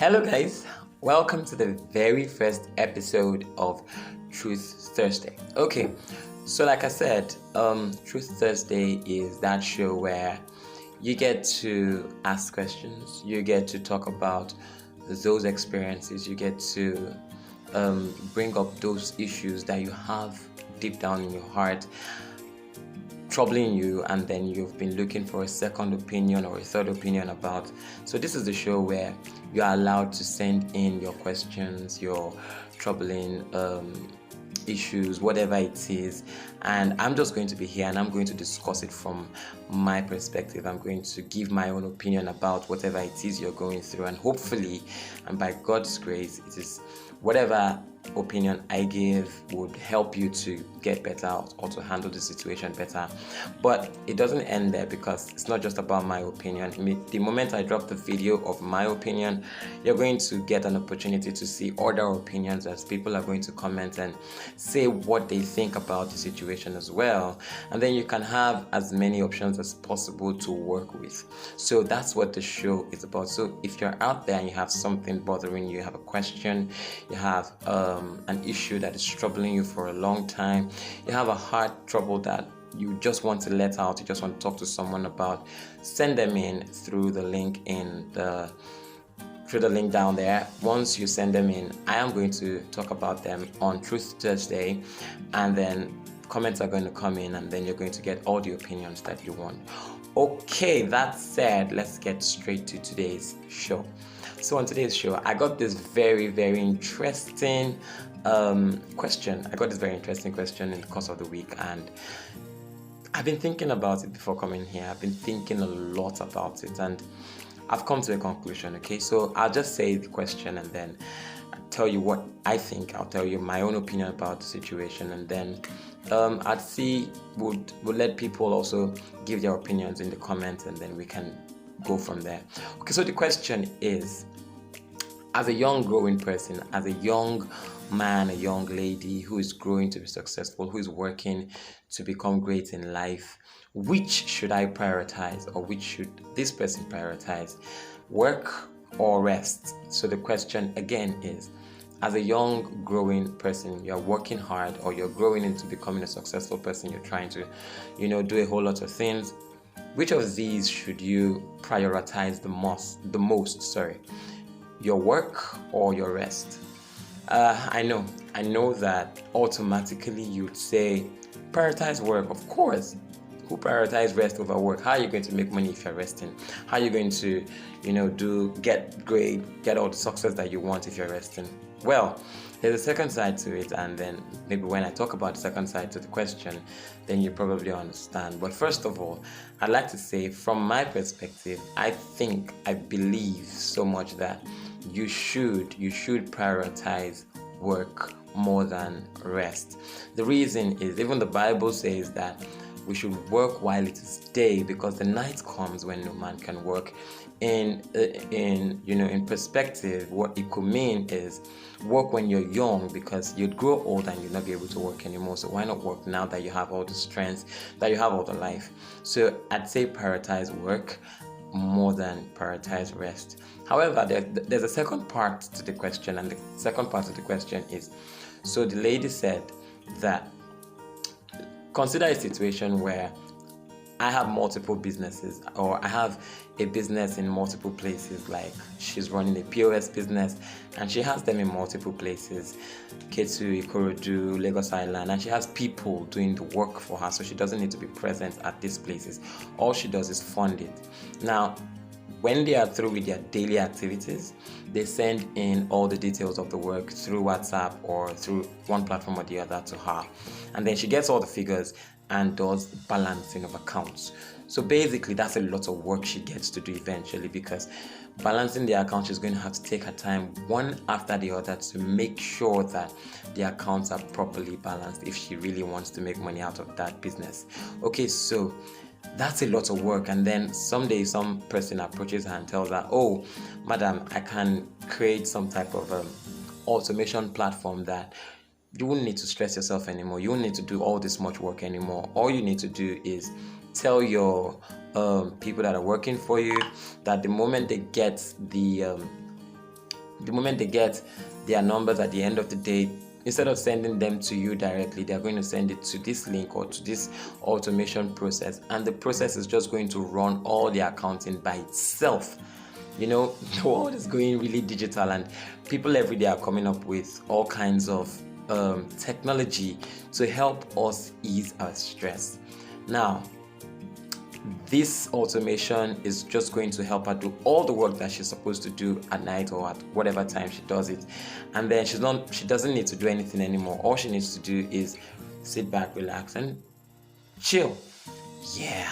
Hello, guys. Welcome to the very first episode of Truth Thursday. Okay, so like I said, Truth Thursday is that show where you get to ask questions, you get to talk about those experiences, you get to bring up those issues that you have deep down in your heart troubling you, and then you've been looking for a second opinion or a third opinion about. So this is the show where you are allowed to send in your questions, your troubling issues, whatever it is, and I'm just going to be here and I'm going to discuss it from my perspective. I'm going to give my own opinion about whatever it is you're going through, and hopefully, and by God's grace, it is whatever opinion I give would help you to get better or to handle the situation better. But it doesn't end there, because it's not just about my opinion. The moment I drop the video of my opinion, you're going to get an opportunity to see other opinions, as people are going to comment and say what they think about the situation as well, and then you can have as many options as possible to work with. So that's what the show is about. So if you're out there and you have something bothering you have a question, you have an issue that is troubling you for a long time, you have a heart trouble that you just want to let out, you just want to talk to someone about, send them in through the link down there. Once you send them in, I am going to talk about them on Truth Thursday, and then comments are going to come in, and then you're going to get all the opinions that you want. Okay, that said, let's get straight to today's show. So on today's show, I got this very interesting question. I got this very interesting question in the course of the week, and I've been thinking about it before coming here. I've been thinking a lot about it, and I've come to a conclusion. Okay, so I'll just say the question, and then I'll tell you what I think. I'll tell you my own opinion about the situation, and then I'd see would let people also give their opinions in the comments, and then we can go from there. Okay, so the question is, as a young growing person, as a young man, a young lady who is growing to be successful, who is working to become great in life, which should I prioritize, or which should this person prioritize, work or rest? So the question again is, as a young growing person, you're working hard, or you're growing into becoming a successful person, you're trying to, do a whole lot of things. Which of these should you prioritize the most? Your work or your rest? I know that automatically you'd say prioritize work. Of course. Who prioritize rest over work? How are you going to make money if you're resting? How are you going to, get all the success that you want if you're resting? Well, there's a second side to it, and then maybe when I talk about the second side to the question, then you probably understand. But first of all, I'd like to say, from my perspective, I believe so much that you should prioritize work more than rest. The reason is, even the Bible says that we should work while it is day, because the night comes when no man can work. In perspective, what it could mean is work when you're young, because you'd grow old and you'd not be able to work anymore. So why not work now that you have all the strength, that you have all the life? So I'd say prioritize work more than prioritize rest. However, there's a second part to the question, and the second part of the question is, so the lady said that, consider a situation where I have multiple businesses, or I have a business in multiple places. Like, she's running a POS business and she has them in multiple places, Ketu, Ikorodu, Lagos Island, and she has people doing the work for her, so she doesn't need to be present at these places. All she does is fund it. Now, when they are through with their daily activities, they send in all the details of the work through WhatsApp or through one platform or the other to her. And then she gets all the figures and does balancing of accounts. So basically, that's a lot of work she gets to do eventually, because balancing the account, she's going to have to take her time one after the other to make sure that the accounts are properly balanced if she really wants to make money out of that business. Okay, so that's a lot of work. And then someday some person approaches her and tells her, oh, madam, I can create some type of automation platform that you wouldn't need to stress yourself anymore. You wouldn't need to do all this much work anymore. All you need to do is tell your people that are working for you that the moment they get the The moment they get their numbers at the end of the day, instead of sending them to you directly, they're going to send it to this link or to this automation process, and the process is just going to run all the accounting by itself. The world is going really digital, and people every day are coming up with all kinds of technology to help us ease our stress. Now, this automation is just going to help her do all the work that she's supposed to do at night or at whatever time she does it, and then she doesn't need to do anything anymore. All she needs to do is sit back, relax, and chill. Yeah.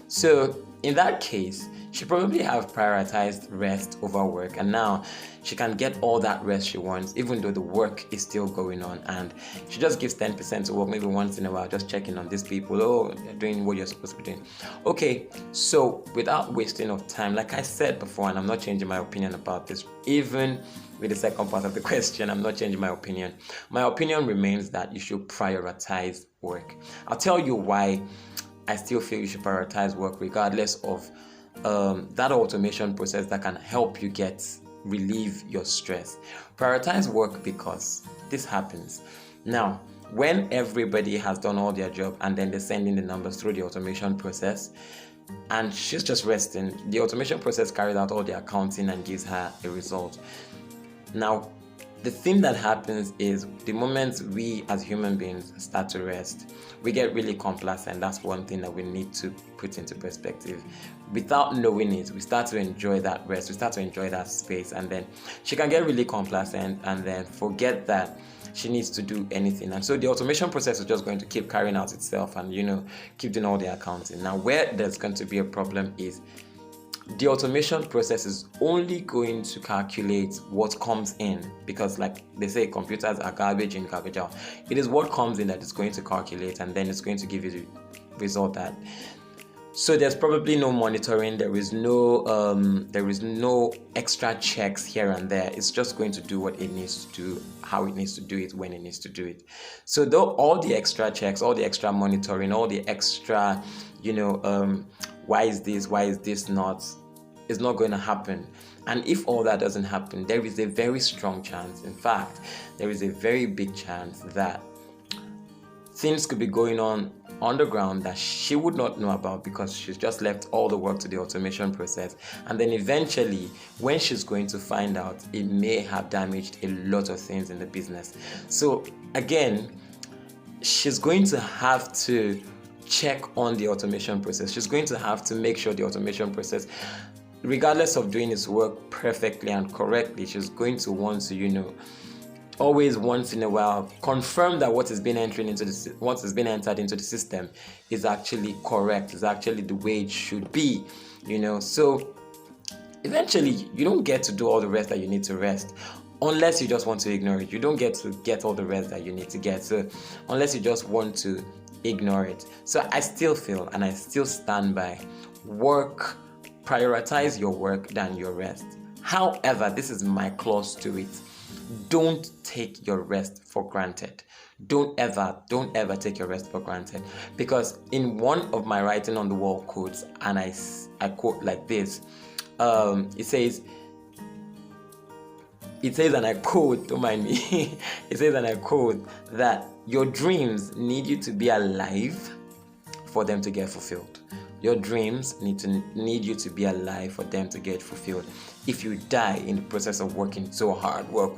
So in that case, she probably have prioritized rest over work, and now she can get all that rest she wants, even though the work is still going on. And she just gives 10% to work, maybe once in a while, just checking on these people. Oh, they're doing what you're supposed to be doing. Okay, so without wasting of time, like I said before, and I'm not changing my opinion about this, even with the second part of the question, I'm not changing my opinion. My opinion remains that you should prioritize work. I'll tell you why I still feel you should prioritize work regardless of that automation process that can help you relieve your stress. Prioritize work because this happens. Now, when everybody has done all their job and then they send in the numbers through the automation process, and she's just resting, the automation process carries out all the accounting and gives her a result. Now, the thing that happens is the moment we as human beings start to rest, we get really complacent. That's one thing that we need to put into perspective. Without knowing it, we start to enjoy that rest, we start to enjoy that space, and then she can get really complacent and then forget that she needs to do anything. And so the automation process is just going to keep carrying out itself and keep doing all the accounting. Now, where there's going to be a problem is the automation process is only going to calculate what comes in, because like they say, computers are garbage in, garbage out. It is what comes in that is going to calculate, and then it's going to give you the result that. So there's probably no monitoring, there is no extra checks here and there. It's just going to do what it needs to do, how it needs to do it, when it needs to do it. So though all the extra checks, all the extra monitoring, all the extra why is this not, is not going to happen. And if all that doesn't happen, there is a very strong chance, in fact, there is a very big chance that things could be going on the ground that she would not know about, because she's just left all the work to the automation process. And then eventually, when she's going to find out, it may have damaged a lot of things in the business. So again, she's going to have to check on the automation process. She's going to have to make sure the automation process, regardless of doing its work perfectly and correctly, she's going to want to, always once in a while confirm that what has been entered into the system is actually correct, is actually the way it should be. So eventually you don't get to do all the rest that you need to rest, unless you just want to ignore it. You don't get to get all the rest that you need to get, so unless you just want to ignore it. So I still feel, and I still stand by, prioritize your work than your rest. However, this is my clause to it: don't take your rest for granted. Don't ever take your rest for granted, because in one of my writing on the wall quotes, and I quote like this, it says, and I quote, don't mind me, it says, and I quote, that your dreams need you to be alive for them to get fulfilled. Your dreams need you to be alive for them to get fulfilled. If you die in the process of working so hard, work,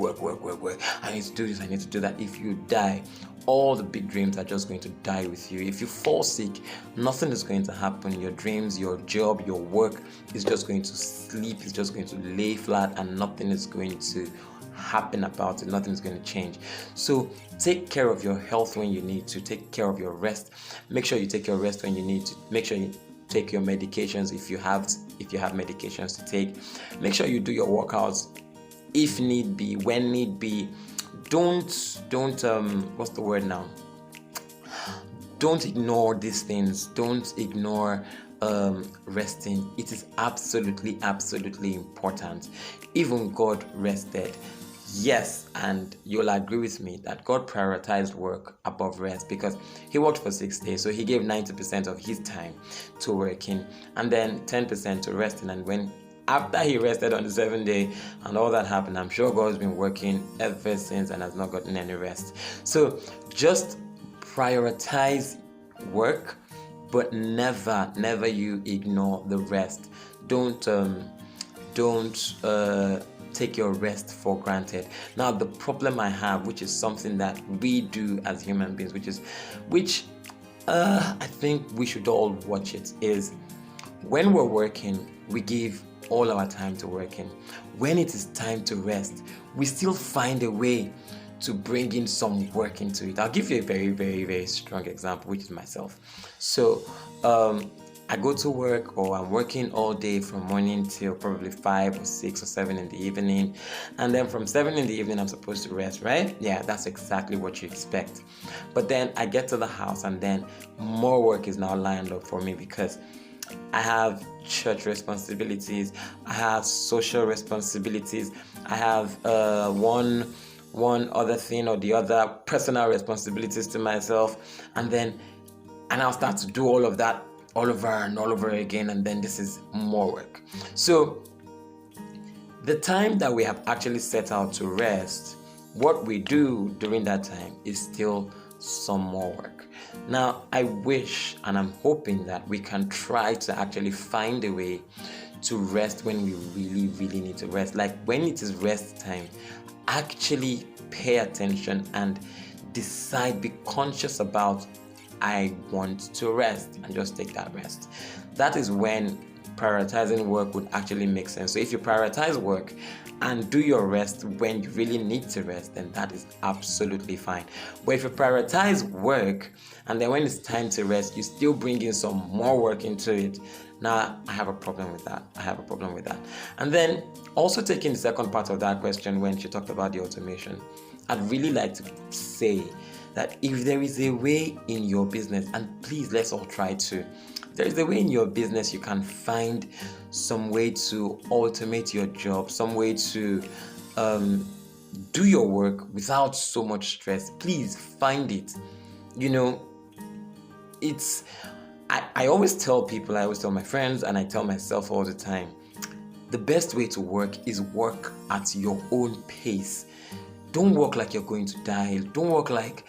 I need to do this, I need to do that. If you die, all the big dreams are just going to die with you. If you fall sick, nothing is going to happen. Your dreams, your job, your work is just going to sleep, it's just going to lay flat, and nothing is going to happen about it. Nothing is going to change. So take care of your health when you need to. Take care of your rest. Make sure you take your rest when you need to. Make sure you take your medications if you have medications to take. Make sure you do your workouts if need be, when need be. Don't what's the word now? Don't ignore these things. Don't ignore resting. It is absolutely important. Even God rested. Yes, and you'll agree with me that God prioritized work above rest, because he worked for 6 days, so he gave 90% of his time to working and then 10% to resting. And when after he rested on the seventh day and all that happened, I'm sure God's been working ever since and has not gotten any rest. So just prioritize work, but never you ignore the rest. Don't take your rest for granted. Now, the problem I have, which is something that we do as human beings, which I think we should all watch it, is when we're working, we give all our time to working. When it is time to rest, we still find a way to bring in some work into it. I'll give you a very, very, very strong example, which is myself. So I go to work, or I'm working all day from morning till probably 5 or 6 or 7 in the evening, and then from 7 in the evening I'm supposed to rest, right? Yeah, that's exactly what you expect. But then I get to the house, and then more work is now lined up for me, because I have church responsibilities, I have social responsibilities, I have one other thing or the other, personal responsibilities to myself, and I'll start to do all of that all over and all over again, and then this is more work. So the time that we have actually set out to rest, what we do during that time is still some more work. Now, I wish and I'm hoping that we can try to actually find a way to rest when we really, really need to rest. Like when it is rest time, actually pay attention and decide, be conscious about, I want to rest, and just take that rest. That is when prioritizing work would actually make sense. So if you prioritize work and do your rest when you really need to rest, then that is absolutely fine. But if you prioritize work and then when it's time to rest, you still bring in some more work into it, now I have a problem with that. And then also taking the second part of that question when she talked about the automation, I'd really like to say that if there is a way in your business, and please let's all try to, there is a way in your business you can find some way to automate your job, some way to do your work without so much stress. Please find it. You know, I always tell people, I always tell my friends, and I tell myself all the time, the best way to work is work at your own pace. Don't work like you're going to die. Don't work like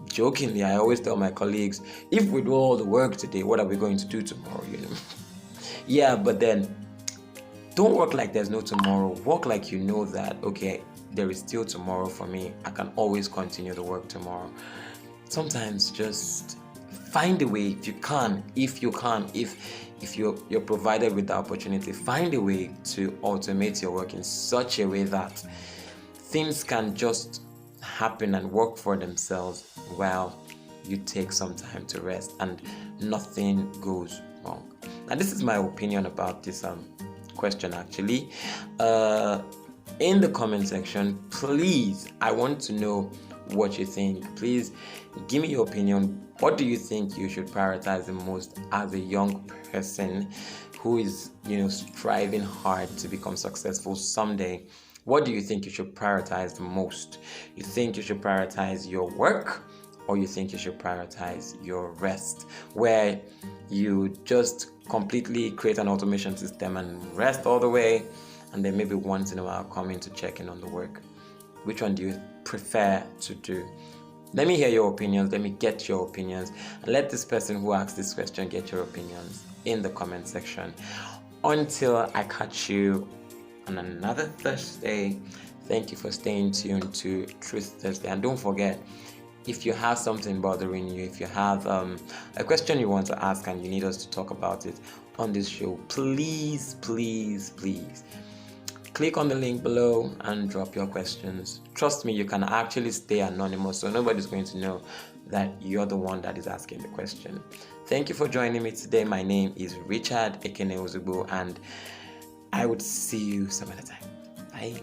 jokingly, I always tell my colleagues, if we do all the work today, what are we going to do tomorrow? Yeah, but then don't work like there's no tomorrow. Work like you know that, okay, there is still tomorrow for me. I can always continue the work tomorrow. Sometimes just find a way, if you're provided with the opportunity, find a way to automate your work in such a way that things can just happen and work for themselves while you take some time to rest and nothing goes wrong. Now, this is my opinion about this question actually. In the comment section, please, I want to know what you think. Please give me your opinion. What do you think you should prioritize the most as a young person who is, striving hard to become successful someday? What do you think you should prioritize the most? You think you should prioritize your work, or you think you should prioritize your rest, where you just completely create an automation system and rest all the way, and then maybe once in a while come in to check in on the work? Which one do you prefer to do? Let me hear your opinions. Let me get your opinions. And let this person who asked this question get your opinions in the comment section. Until I catch you on another Thursday, thank you for staying tuned to Truth Thursday. And don't forget, if you have something bothering you, if you have a question you want to ask and you need us to talk about it on this show, please click on the link below and drop your questions. Trust me, you can actually stay anonymous, so nobody's going to know that you're the one that is asking the question. Thank you for joining me today. My name is Richard Ekene Ozugbo, and I would see you some other time. Bye.